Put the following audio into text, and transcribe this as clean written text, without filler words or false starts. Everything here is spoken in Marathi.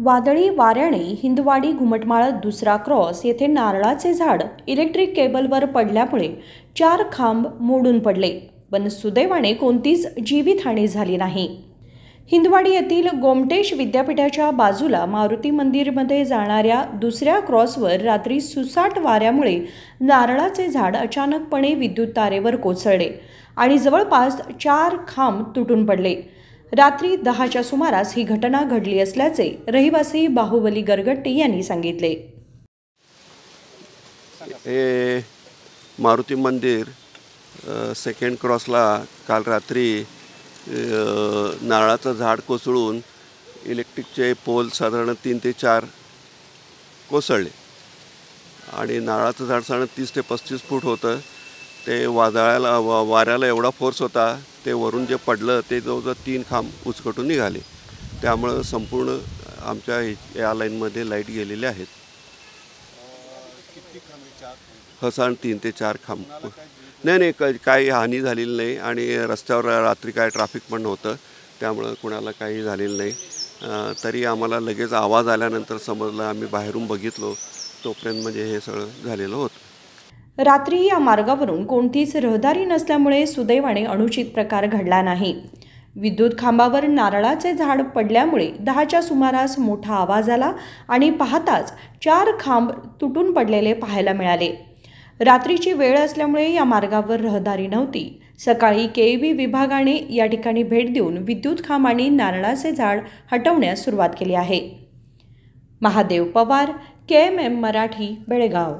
वादळी वाऱ्याने हिंदवाडी घुमटमाळ दुसरा क्रॉस येथे नारळाचे झाड इलेक्ट्रिक केबलवर पडल्यामुळे 4 खांब मोडून पडले, पण सुदैवाने कोणतीच जीवितहानी झाली नाही। हिंदवाडी येथील गोमटेश विद्यापीठाच्या बाजूला मारुती मंदिरमध्ये जाणाऱ्या दुसऱ्या क्रॉसवर रात्री सुसाट वाऱ्यामुळे नारळाचे झाड अचानकपणे विद्युत तारेवर कोसळले आणि जवळपास 4 खांब तुटून पडले। रात्री 10च्या सुमारास ही घटना घडली असल्याचे रहिवासी बाहुबली गरगट्टे यांनी सांगितले। हे मारुती मंदिर सेकंड क्रॉसला काल रात्री नारळाचं झाड कोसळून इलेक्ट्रिकचे पोल साधारण 3 ते 4 कोसळले आणि नारळाचं झाड साधारण 30 ते 35 फूट होतं। ते वाऱ्याला एवढा फोर्स होता, ते वरून जे पडलं ते जवळजवळ 3 खांब उचकटून निघाले। त्यामुळे संपूर्ण आमच्या या लाईनमध्ये लाईट गेलेले आहेत। साधारण 3 ते 4 खांब। नाही काही हानी झालेली नाही आणि रस्त्यावर रात्री काय ट्रॅफिक पण होतं, त्यामुळे कुणाला काही झालेलं नाही। तरी आम्हाला लगेच आवाज आल्यानंतर समजलं, आम्ही बाहेरून बघितलो, तोपर्यंत म्हणजे हे सगळं झालेलं होतं। रात्री या मार्गावरून कोणतीच रहदारी नसल्यामुळे सुदैवाने अनुचित प्रकार घडला नाही। विद्युत खांबावर नारळाचे झाड पडल्यामुळे 10च्या सुमारास मोठा आवाज आला आणि पाहताच 4 खांब तुटून पडलेले पाहायला मिळाले। रात्रीची वेळ असल्यामुळे या मार्गावर रहदारी नव्हती। सकाळी केईबी विभागाने या ठिकाणी भेट देऊन विद्युत खांब आणि नारळाचे झाड हटवण्यास सुरुवात केली आहे। महादेव पवार, KMM मराठी, बेळगाव।